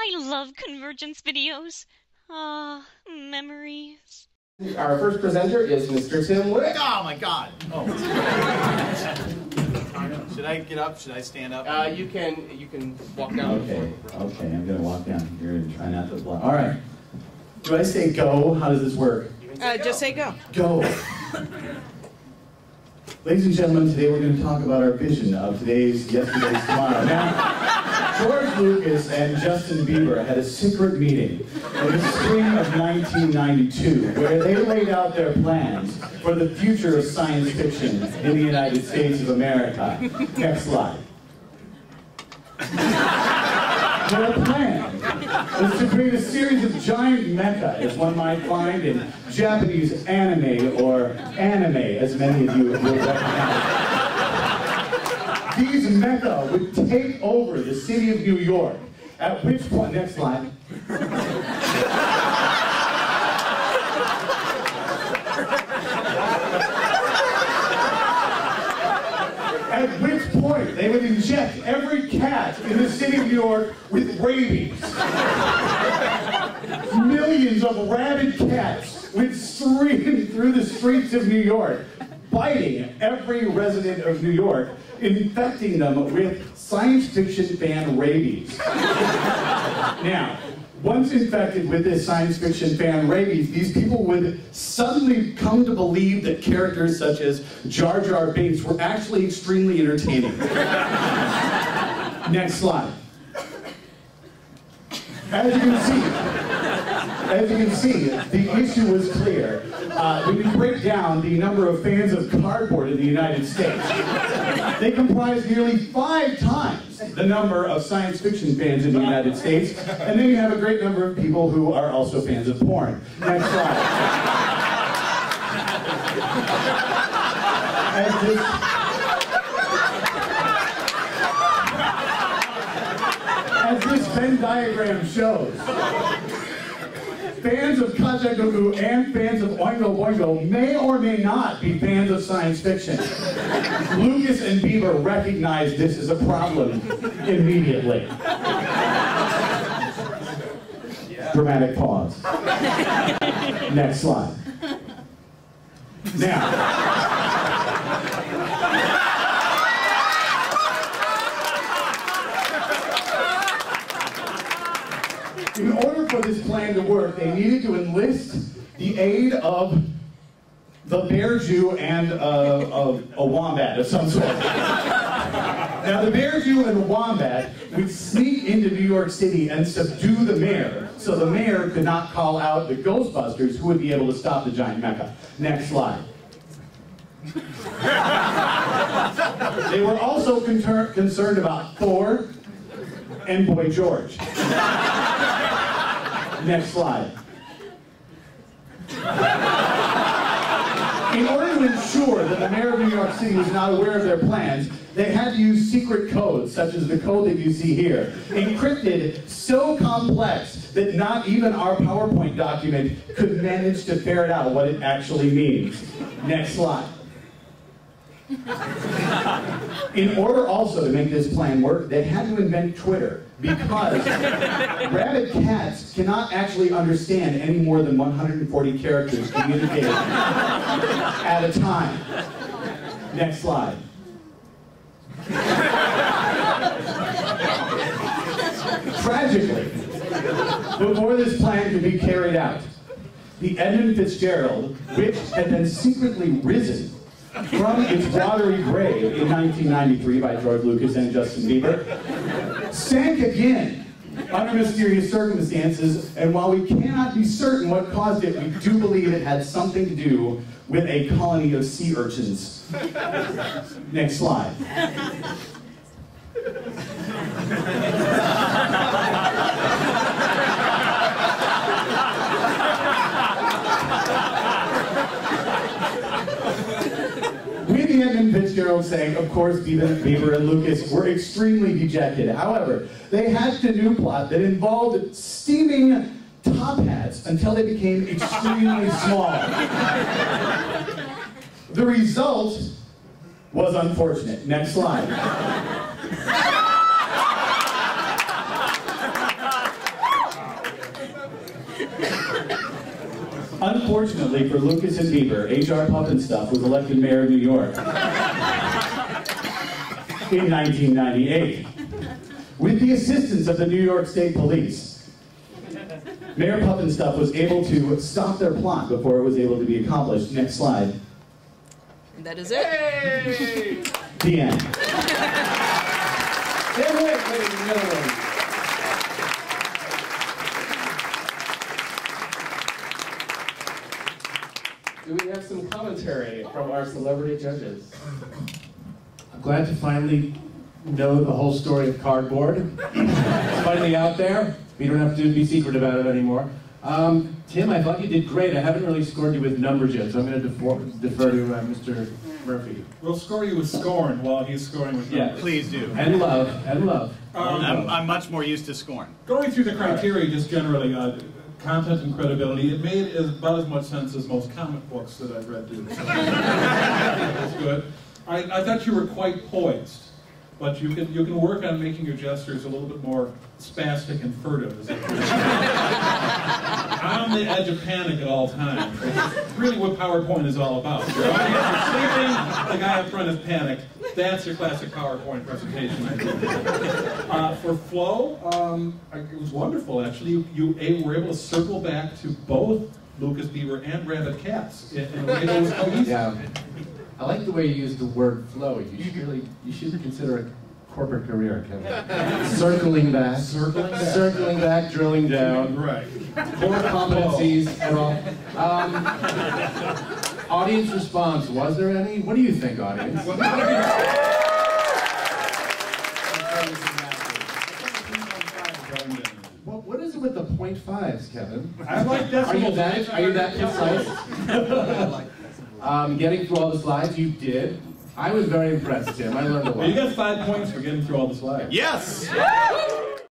I love CONvergence videos. Ah, memories. Our first presenter is Mr. Tim Wick. Oh my God! Oh. Should I get up? Should I stand up? You can walk down. Okay, I'm gonna walk down here and try not to block. All right. Do I say go? How does this work? Just say go. Go. Ladies and gentlemen, today we're going to talk about our vision of yesterday's, tomorrow. Now, George Lucas and Justin Bieber had a secret meeting in the spring of 1992 where they laid out their plans for the future of science fiction in the United States of America. Next slide. Their plan was to create a series of giant mecha, as one might find in Japanese anime, or anime, as many of you will recognize. These mecha would take over the city of New York, at which point, next slide. At which point, they would inject every cat in the city of New York with rabies. Millions of rabid cats would stream through the streets of New York, biting every resident of New York, infecting them with science fiction fan rabies. Now, once infected with this science fiction fan rabies, these people would suddenly come to believe that characters such as Jar Jar Binks were actually extremely entertaining. Next slide. As you can see, the issue was clear. When you break down the number of fans of cardboard in the United States, they comprise nearly 5 times the number of science fiction fans in the United States, and then you have a great number of people who are also fans of porn. Next slide. As this Venn diagram shows, fans of Kajagoogoo and fans of Oingo Boingo may or may not be fans of science fiction. Lucas and Bieber recognized this as a problem immediately. Dramatic pause. Next slide. Now, in order for this plan to work, they needed to enlist the aid of the Bear Jew and a wombat of some sort. Now, the Bear Jew and the wombat would sneak into New York City and subdue the mayor, so the mayor could not call out the Ghostbusters, who would be able to stop the giant mecha. Next slide. They were also concerned about Thor and Boy George. Next slide. In order to ensure that the mayor of New York City was not aware of their plans, they had to use secret codes, such as the code that you see here, encrypted so complex that not even our PowerPoint document could manage to ferret out what it actually means. Next slide. In order also to make this plan work, they had to invent Twitter, because rabid cats cannot actually understand any more than 140 characters communicated at a time. Next slide. Tragically, before this plan could be carried out, the Edmund Fitzgerald, which had been secretly risen from its watery grave in 1993 by George Lucas and Justin Bieber, sank again under mysterious circumstances, and while we cannot be certain what caused it, we do believe it had something to do with a colony of sea urchins. Next slide. With the Edmund Fitzgerald saying, of course, Bieber and Lucas were extremely dejected. However, they hatched a new plot that involved steaming top hats until they became extremely small. The result was unfortunate. Next slide. Unfortunately for Lucas and Bieber, H.R. Pufnstuf was elected mayor of New York in 1998. With the assistance of the New York State Police, Mayor Pufnstuf was able to stop their plot before it was able to be accomplished. Next slide. And that is it. Hey! The end. Tim Wick, ladies and gentlemen. Do we have some commentary from our celebrity judges? I'm glad to finally know the whole story of cardboard. It's finally out there. We don't have to be secret about it anymore. Tim, I thought you did great. I haven't really scored you with numbers yet, so I'm going to defer to Mr. Murphy. We'll score you with scorn while he's scoring with numbers. Please do. And love, and love. I'm much more used to scorn. Going through the criteria just generally, content and credibility, it made about as much sense as most comic books that I've read do. So that's good. I thought you were quite poised, but you can work on making your gestures a little bit more spastic and furtive. As it on the edge of panic at all times. It's really what PowerPoint is all about. Your audience is sleeping, the guy up front is panicked. That's your classic PowerPoint presentation, I think. For flow, it was wonderful, actually. You were able to circle back to both Lucas Bieber and Rabbit Cats in a way that was cohesive. Yeah. I like the way you use the word flow. You should consider a corporate career, Kevin. Circling back, drilling down. Right. Core competencies and all. Audience response, was there any? What do you think, audience? What is it with the 0.5s, Kevin? I like decimals. Are you that precise? Getting through all the slides, you did. I was very impressed, Tim. I learned a lot. Well, you got 5 points for getting through all the slides. Yes!